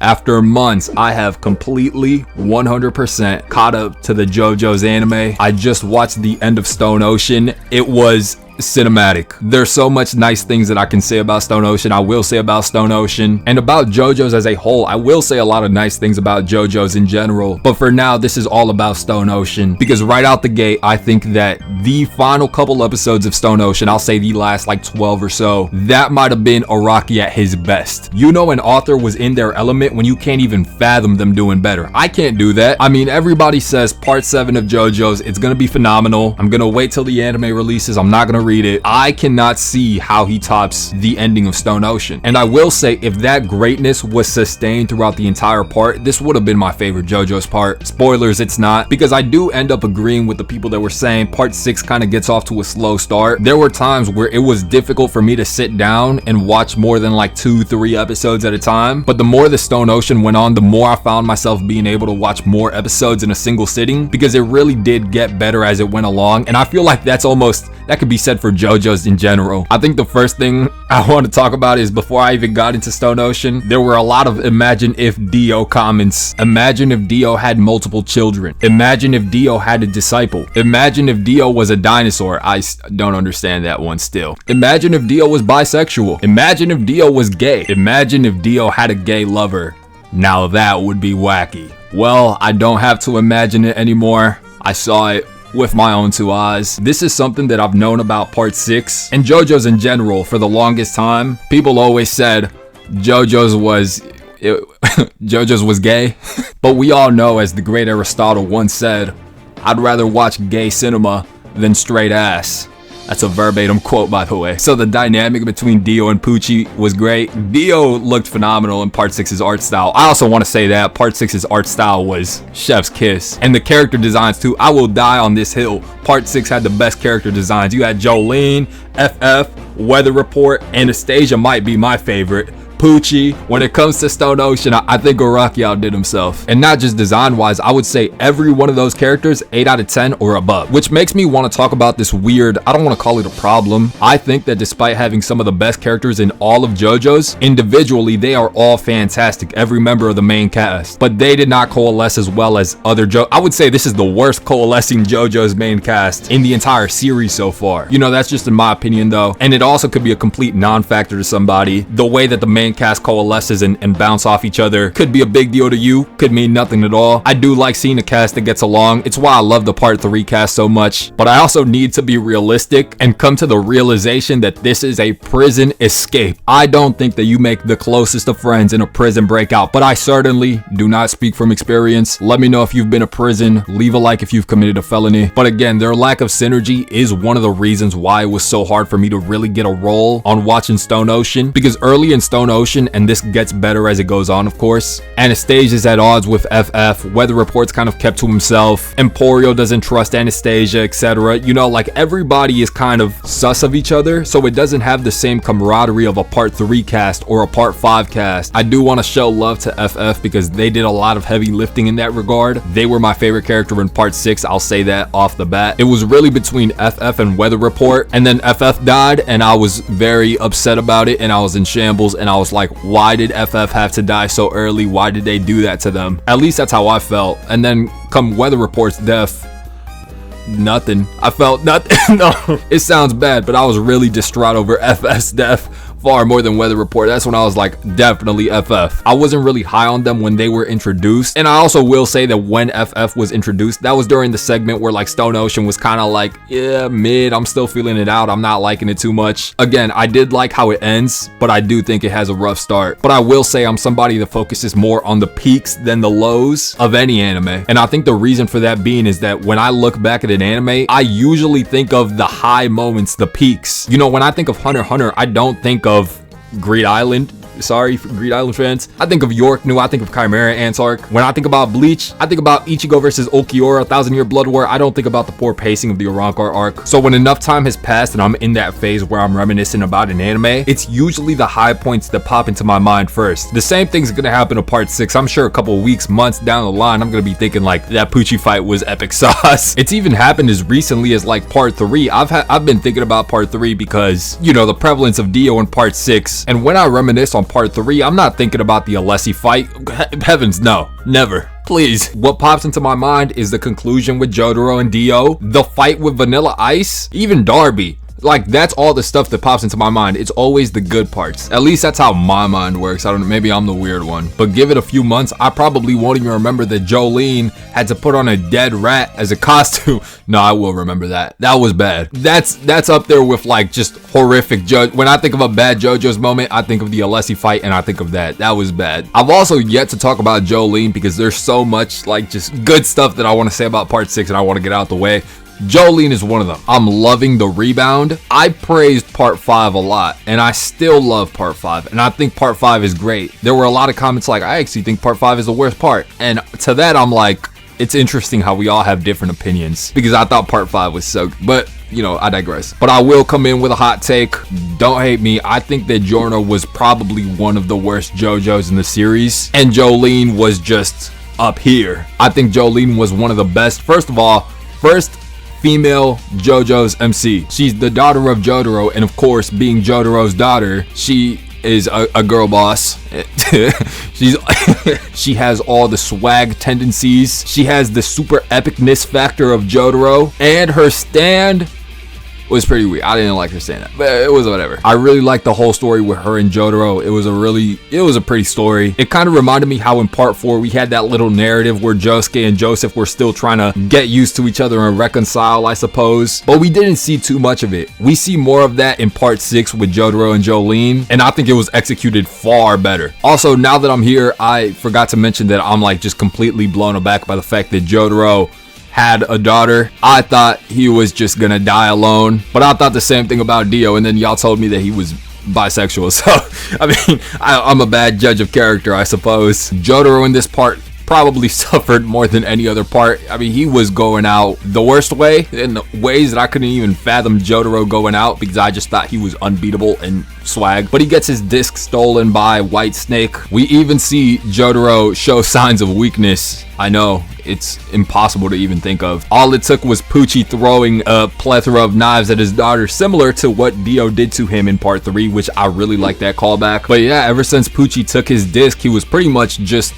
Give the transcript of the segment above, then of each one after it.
After months, I have completely 100% caught up to the JoJo's anime. I just watched the end of Stone Ocean. It was cinematic. There's so much nice things that I can say about Stone Ocean. I will say about Stone Ocean and about JoJo's as a whole. I will say a lot of nice things about JoJo's in general, but for now this is all about Stone Ocean because right out the gate I think that the final couple episodes of Stone Ocean, I'll say the last like 12 or so, that might have been Araki at his best. You know, an author was in their element when you can't even fathom them doing better. I can't do that. I mean, everybody says part 7 of JoJo's, it's gonna be phenomenal. I'm gonna wait till the anime releases. I'm not gonna read it. I cannot see how he tops the ending of Stone Ocean. And I will say, if that greatness was sustained throughout the entire part, this would have been my favorite JoJo's part. Spoilers, it's not, because I do end up agreeing with the people that were saying part 6 kind of gets off to a slow start. There were times where it was difficult for me to sit down and watch more than like 2-3 episodes at a time. But the more the Stone Ocean went on, the more I found myself being able to watch more episodes in a single sitting, because it really did get better as it went along. And I feel like that could be said for JoJo's in general. I think the first thing I want to talk about is, before I even got into Stone Ocean, there were a lot of imagine if Dio comments. Imagine if Dio had multiple children. Imagine if Dio had a disciple. Imagine if Dio was a dinosaur. I don't understand that one still. Imagine if Dio was bisexual. Imagine if Dio was gay. Imagine if Dio had a gay lover. Now that would be wacky. Well, I don't have to imagine it anymore. I saw it with my own 2 eyes. This is something that I've known about part 6 and JoJo's in general for the longest time. People always said JoJo's was gay, but we all know, as the great Aristotle once said, I'd rather watch gay cinema than straight ass. That's a verbatim quote, by the way. So the dynamic between Dio and Pucci was great. Dio looked phenomenal in part 6's art style. I also want to say that part 6's art style was chef's kiss. And the character designs too. I will die on this hill. Part 6 had the best character designs. You had Jolene, FF, Weather Report, Anastasia might be my favorite. Pucci. When it comes to Stone Ocean, I think Araki outdid himself. And not just design wise, I would say every one of those characters 8 out of 10 or above, which makes me want to talk about this weird, I don't want to call it a problem. I think that despite having some of the best characters in all of JoJo's, individually they are all fantastic, every member of the main cast, but they did not coalesce as well as other I would say this is the worst coalescing JoJo's main cast in the entire series so far. You know, that's just in my opinion though, and it also could be a complete non-factor to somebody. The way that the main cast coalesces and bounce off each other could be a big deal to you, could mean nothing at all. I do like seeing a cast that gets along. It's why I love the part 3 cast so much, but I also need to be realistic and come to the realization that this is a prison escape. I don't think that you make the closest of friends in a prison breakout, but I certainly do not speak from experience. Let me know if you've been to prison. Leave a like if you've committed a felony. But again, their lack of synergy is one of the reasons why it was so hard for me to really get a roll on watching Stone Ocean, because early in Stone Ocean, and this gets better as it goes on of course, Anastasia's at odds with FF, Weather Report's kind of kept to himself, Emporio doesn't trust Anastasia, etc. You know, like everybody is kind of sus of each other, so it doesn't have the same camaraderie of a part 3 cast or a part 5 cast. I do want to show love to FF because they did a lot of heavy lifting in that regard. They were my favorite character in part 6, I'll say that off the bat. It was really between FF and Weather Report, and then FF died and I was very upset about it and I was in shambles and I was like, why did FF have to die so early? Why did they do that to them? At least that's how I felt. And then come Weather Report's death, nothing. I felt nothing. No, it sounds bad, but I was really distraught over FF's death. Far more than Weather Report. That's when I was like, definitely FF. I wasn't really high on them when they were introduced, and I also will say that when FF was introduced, that was during the segment where like Stone Ocean was kind of like, yeah, mid, I'm still feeling it out, I'm not liking it too much. Again, I did like how it ends, but I do think it has a rough start. But I will say I'm somebody that focuses more on the peaks than the lows of any anime, and I think the reason for that being is that when I look back at an anime, I usually think of the high moments, the peaks. You know, when I think of Hunter x Hunter, I don't think of Greed Island. Sorry for Greed Island fans. I think of York New, I think of Chimera Ants arc. When I think about Bleach, I think about Ichigo versus Ulquiorra, 1000-Year Blood War. I don't think about the poor pacing of the Arrancar arc. So when enough time has passed and I'm in that phase where I'm reminiscing about an anime, it's usually the high points that pop into my mind first. The same thing's gonna happen to part 6. I'm sure a couple weeks, months down the line, I'm gonna be thinking like, that Pucci fight was epic sauce. It's even happened as recently as like part 3. I've been thinking about part 3 because, you know, the prevalence of Dio in part 6. And when I reminisce on part 3, I'm not thinking about the Alessi fight. Heavens, no, never. Please. What pops into my mind is the conclusion with Jotaro and Dio, the fight with Vanilla Ice, even Darby. Like, that's all the stuff that pops into my mind. It's always the good parts. At least that's how my mind works. I don't know, maybe I'm the weird one. But give it a few months, I probably won't even remember that Jolyne had to put on a dead rat as a costume. No, I will remember that. That was bad. That's up there with like just horrific when I think of a bad JoJo's moment, I think of the Alessi fight and I think of that. That was bad. I've also yet to talk about Jolyne because there's so much like just good stuff that I want to say about part 6 and I want to get out the way. Jolyne is one of them. I'm loving the rebound. I praised part 5 a lot and I still love part 5 and I think part 5 is great. There were a lot of comments like, I actually think part 5 is the worst part, and to that I'm like, it's interesting how we all have different opinions because I thought part 5 was so good. But you know, I digress. But I will come in with a hot take. Don't hate me. I think that Giorno was probably one of the worst JoJo's in the series and Jolyne was just up here. I think Jolyne was one of the best. First of all, first female JoJo's MC. She's the daughter of Jotaro, and of course, being Jotaro's daughter, she is a girl boss. She has all the swag tendencies. She has the super epicness factor of Jotaro, and her stand was pretty weird. I didn't like her saying that, but it was whatever. I really liked the whole story with her and Jotaro. It was a pretty story. It kind of reminded me how in part 4 we had that little narrative where Josuke and Joseph were still trying to get used to each other and reconcile, I suppose. But we didn't see too much of it. We see more of that in part 6 with Jotaro and Jolyne, and I think it was executed far better. Also, now that I'm here, I forgot to mention that I'm like just completely blown aback by the fact that Jotaro had a daughter. I thought he was just gonna die alone, but I thought the same thing about Dio, and then y'all told me that he was bisexual. So I mean, I'm a bad judge of character, I suppose. Jotaro in this part probably suffered more than any other part. I mean, he was going out the worst way, in the ways that I couldn't even fathom Jotaro going out, because I just thought he was unbeatable and swag. But he gets his disc stolen by White Snake. We even see Jotaro show signs of weakness. I know, it's impossible to even think of. All it took was Pucci throwing a plethora of knives at his daughter, similar to what Dio did to him in part 3, which I really like that callback. But yeah, ever since Pucci took his disc, he was pretty much just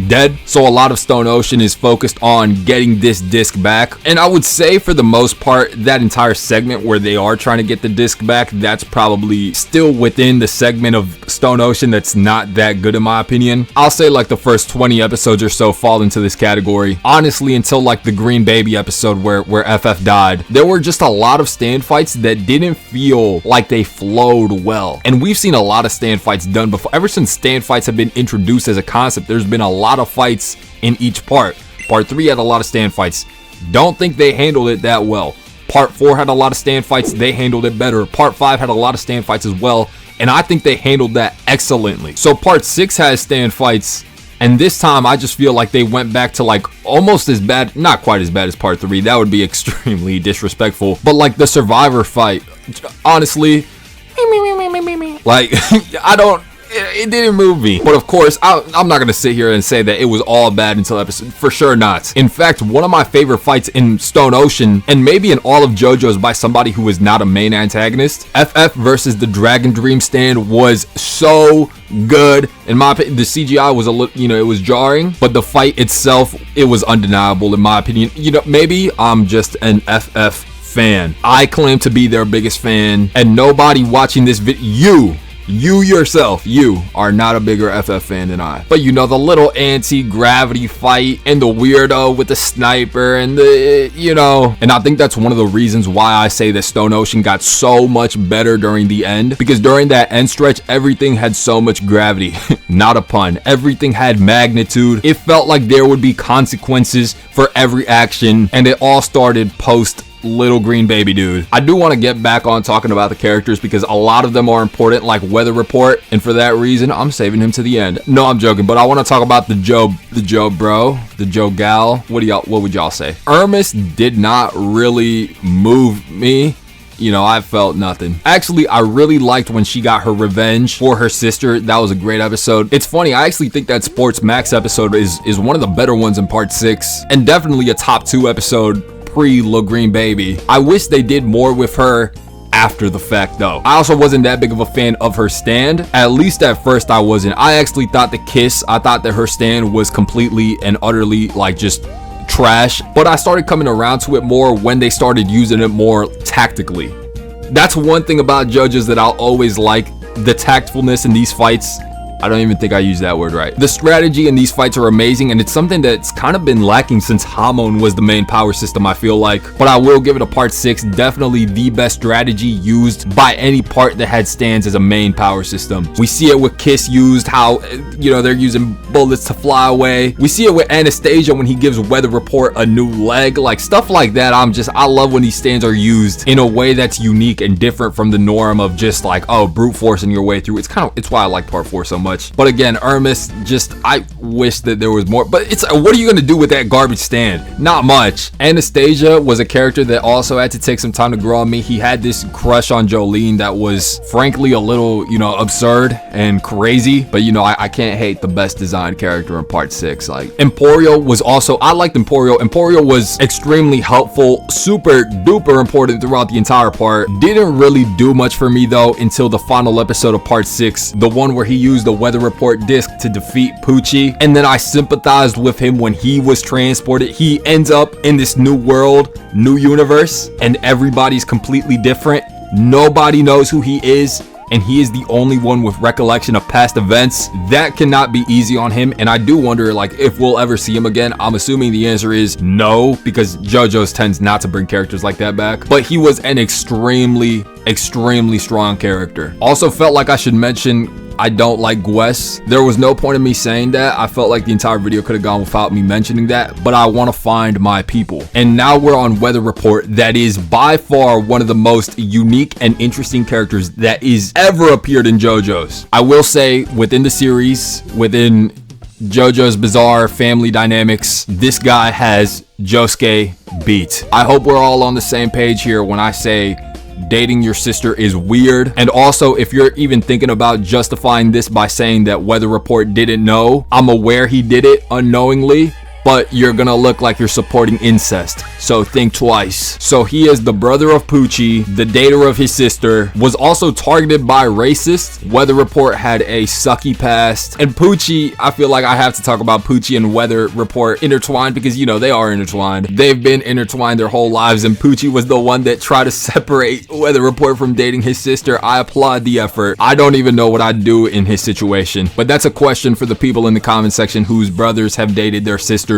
dead. So a lot of Stone Ocean is focused on getting this disc back, and I would say for the most part that entire segment where they are trying to get the disc back, that's probably still within the segment of Stone Ocean that's not that good in my opinion. I'll say like the first 20 episodes or so fall into this category, honestly, until like the Green Baby episode where FF died. There were just a lot of stand fights that didn't feel like they flowed well, and we've seen a lot of stand fights done before. Ever since stand fights have been introduced as a concept, there's been a lot of fights in each part. Part 3 had a lot of stand fights. Don't think they handled it that well. Part 4 had a lot of stand fights. They handled it better. Part 5 had a lot of stand fights as well, and I think they handled that excellently. So part 6 has stand fights, and this time I just feel like they went back to like almost as bad, not quite as bad as part 3. That would be extremely disrespectful. But like the Survivor fight, honestly, like it didn't move me. But of course, I'm not gonna sit here and say that it was all bad until episode, for sure not. In fact, one of my favorite fights in Stone Ocean, and maybe in all of JoJo's by somebody who is not a main antagonist, FF versus the Dragon Dream stand was so good. In my opinion, the CGI was a little, it was jarring, but the fight itself, it was undeniable in my opinion. Maybe I'm just an FF fan. I claim to be their biggest fan, and nobody watching this video, you yourself, you are not a bigger FF fan than I. But the little anti-gravity fight and the weirdo with the sniper and and I think that's one of the reasons why I say that Stone Ocean got so much better during the end, because during that end stretch, everything had so much gravity. Not a pun. Everything had magnitude. It felt like there would be consequences for every action, and it all started post Little Green Baby dude. I do want to get back on talking about the characters because a lot of them are important, like Weather Report, and for that reason I'm saving him to the end. No, I'm joking, but I want to talk about the Joe bro, the Joe gal. What would y'all say? Hermis did not really move me. I felt nothing. Actually, I really liked when she got her revenge for her sister. That was a great episode. It's funny, I actually think that Sports Max episode is one of the better ones in part 6, and definitely a top 2 episode pre Little Green Baby. I wish they did more with her after the fact though. I also wasn't that big of a fan of her stand. At least at first I wasn't. I actually thought I thought that her stand was completely and utterly like just trash, but I started coming around to it more when they started using it more tactically. That's one thing about JoJo's that I'll always like, the tactfulness in these fights. I don't even think I used that word right. The strategy in these fights are amazing, and it's something that's kind of been lacking since Hamon was the main power system, I feel like. But I will give it a part 6. Definitely the best strategy used by any part that had stands as a main power system. We see it with Kiss used, how, you know, they're using bullets to fly away. We see it with Anastasia when he gives Weather Report a new leg, like stuff like that. I love when these stands are used in a way that's unique and different from the norm of just like, oh, brute forcing your way through. It's why I like part 4 so much. But again, Hermis, I wish that there was more, but what are you gonna do with that garbage stand? Not much. Anastasia was a character that also had to take some time to grow on me. He had this crush on Jolyne that was frankly a little, you know, absurd and crazy, but you know, I can't hate the best designed character in part 6. Like Emporio was also, I liked Emporio. Emporio was extremely helpful, super duper important throughout the entire part. Didn't really do much for me though until the final episode of part 6, the one where he used the Weather Report disc to defeat Pucci, and then I sympathized with him when he was transported. He ends up in this new world, new universe, and everybody's completely different. Nobody knows who he is, and he is the only one with recollection of past events. That cannot be easy on him, and I do wonder like if we'll ever see him again. I'm assuming the answer is no, because JoJo's tends not to bring characters like that back, but he was an extremely strong character. Also felt like I should mention, I don't like Gwes. There was no point in me saying that. I felt like the entire video could have gone without me mentioning that, but I want to find my people. And now we're on Weather Report. That is by far one of the most unique and interesting characters that is ever appeared in JoJo's. I will say within the series, within JoJo's Bizarre family dynamics, this guy has Josuke beat. I hope we're all on the same page here when I say dating your sister is weird. And also, if you're even thinking about justifying this by saying that Weather Report didn't know, I'm aware he did it unknowingly, but you're gonna look like you're supporting incest, so think twice. So he is the brother of Pucci, the dater of his sister, was also targeted by racists. Weather Report had a sucky past, and Pucci, I feel like I have to talk about Pucci and Weather Report intertwined because, you know, they are intertwined. They've been intertwined their whole lives, and Pucci was the one that tried to separate Weather Report from dating his sister. I applaud the effort. I don't even know what I'd do in his situation, but that's a question for the people in the comment section whose brothers have dated their sisters.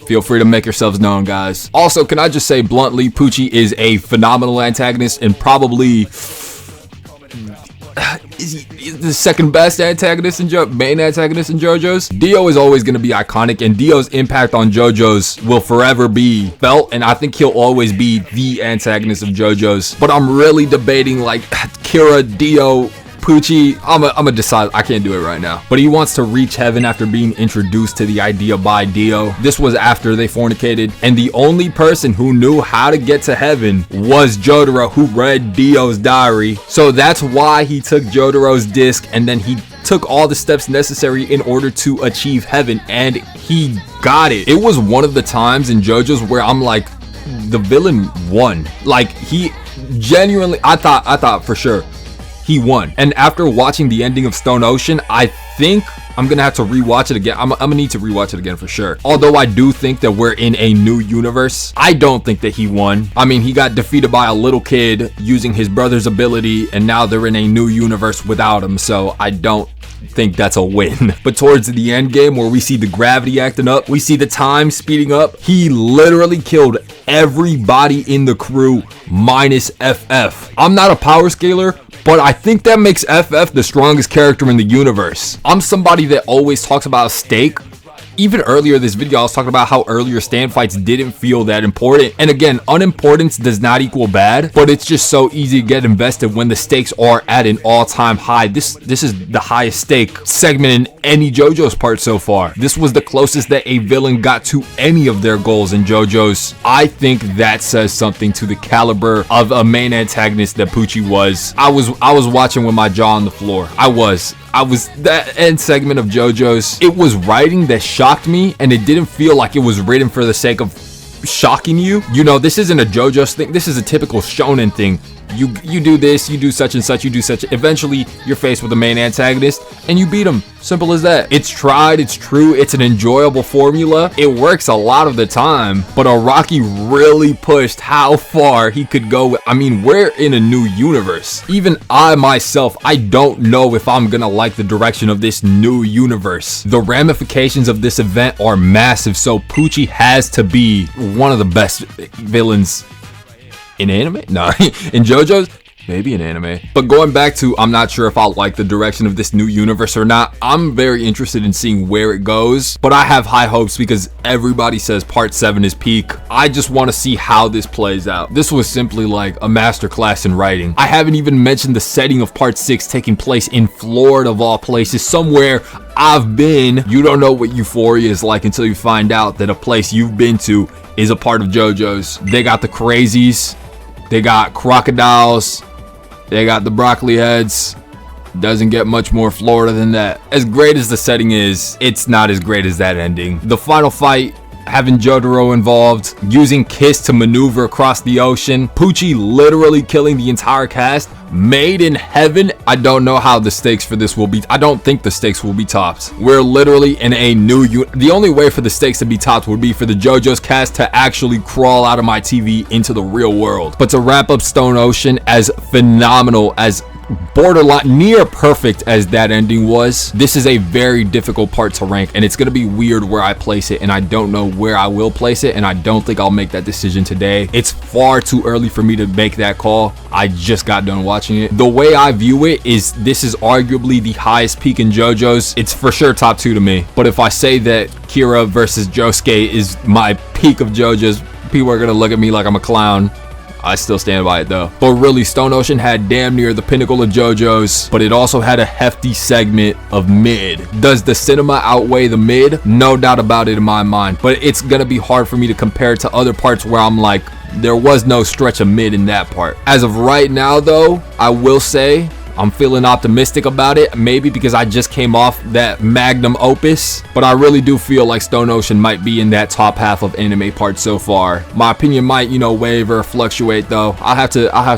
Feel free to make yourselves known, guys. Also, can I just say bluntly, Pucci is a phenomenal antagonist and probably is the second best antagonist in main antagonist in JoJo's. Dio is always going to be iconic, and Dio's impact on JoJo's will forever be felt, and I think he'll always be the antagonist of JoJo's. But I'm really debating like Kira, Dio, Pucci. I'm gonna decide. I can't do it right now. But he wants to reach heaven after being introduced to the idea by Dio. This was after they fornicated, and the only person who knew how to get to heaven was Jotaro, who read Dio's diary. So that's why he took Jotaro's disc, and then he took all the steps necessary in order to achieve heaven, and he got it. It was one of the times in JoJo's where I'm like, the villain won. Like, he genuinely, I thought for sure he won. And after watching the ending of Stone Ocean, I think I'm gonna have to rewatch it again. I'm gonna need to rewatch it again for sure. Although I do think that we're in a new universe, I don't think that he won. I mean, he got defeated by a little kid using his brother's ability, and now they're in a new universe without him, so I don't think that's a win. But towards the end game, where we see the gravity acting up, we see the time speeding up, he literally killed everybody in the crew minus FF. I'm not a power scaler, but I think that makes FF the strongest character in the universe. I'm somebody that always talks about stake. Even earlier this video, I was talking about how earlier stand fights didn't feel that important. And again, unimportance does not equal bad, but it's just so easy to get invested when the stakes are at an all-time high. This is the highest stake segment in any JoJo's part so far. This was the closest that a villain got to any of their goals in JoJo's. I think that says something to the caliber of a main antagonist that Pucci was. I was watching with my jaw on the floor. I was that end segment of JoJo's. It was writing that shocked me, and it didn't feel like it was written for the sake of shocking you. You know, this isn't a JoJo's thing. This is a typical shonen thing. You do this, you do such and such, you do such. Eventually, you're faced with the main antagonist, and you beat him. Simple as that. It's tried, it's true, it's an enjoyable formula. It works a lot of the time, but Araki really pushed how far he could go. I mean, we're in a new universe. Even I myself, I don't know if I'm gonna like the direction of this new universe. The ramifications of this event are massive, so Pucci has to be one of the best villains in anime? No, in JoJo's? Maybe in anime. But going back to, I'm not sure if I'll like the direction of this new universe or not. I'm very interested in seeing where it goes, but I have high hopes because everybody says part 7 is peak. I just want to see how this plays out. This was simply like a masterclass in writing. I haven't even mentioned the setting of part 6 taking place in Florida of all places, somewhere I've been. You don't know what Euphoria is like until you find out that a place you've been to is a part of JoJo's. They got the crazies, they got crocodiles, they got the broccoli heads. Doesn't get much more Florida than that. As great as the setting is, it's not as great as that ending. The final fight, having Jotaro involved, using Kiss to maneuver across the ocean, Pucci literally killing the entire cast, made in heaven. I don't know how the stakes for this will be. I don't think the stakes will be topped. We're literally in a new the only way for the stakes to be topped would be for the JoJo's cast to actually crawl out of my TV into the real world. But to wrap up Stone Ocean, as phenomenal, as borderline near perfect as that ending was, this is a very difficult part to rank, and it's gonna be weird where I place it, and I don't know where I will place it, and I don't think I'll make that decision today. It's far too early for me to make that call. I just got done watching it. The way I view it is this is arguably the highest peak in JoJo's. It's for sure top 2 to me, but if I say that Kira versus Josuke is my peak of JoJo's, people are gonna look at me like I'm a clown. I still stand by it though. But really, Stone Ocean had damn near the pinnacle of JoJo's, but it also had a hefty segment of mid. Does the cinema outweigh the mid? No doubt about it in my mind, but it's gonna be hard for me to compare it to other parts where I'm like, there was no stretch of mid in that part. As of right now though, I will say I'm feeling optimistic about it, maybe because I just came off that magnum opus, but I really do feel like Stone Ocean might be in that top half of anime parts so far. My opinion might, you know, waver, fluctuate though. I'll have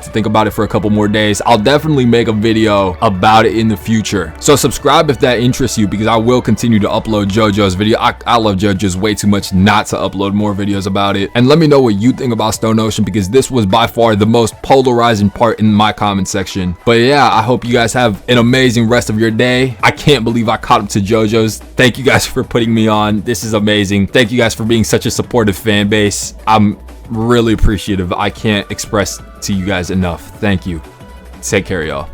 to think about it for a couple more days. I'll definitely make a video about it in the future. So subscribe if that interests you, because I will continue to upload JoJo's video. I love JoJo's way too much not to upload more videos about it. And let me know what you think about Stone Ocean, because this was by far the most polarizing part in my comment section. But yeah, I hope you guys have an amazing rest of your day. I can't believe I caught up to JoJo's. Thank you guys for putting me on. This is amazing. Thank you guys for being such a supportive fan base. I'm really appreciative. I can't express to you guys enough. Thank you. Take care, y'all.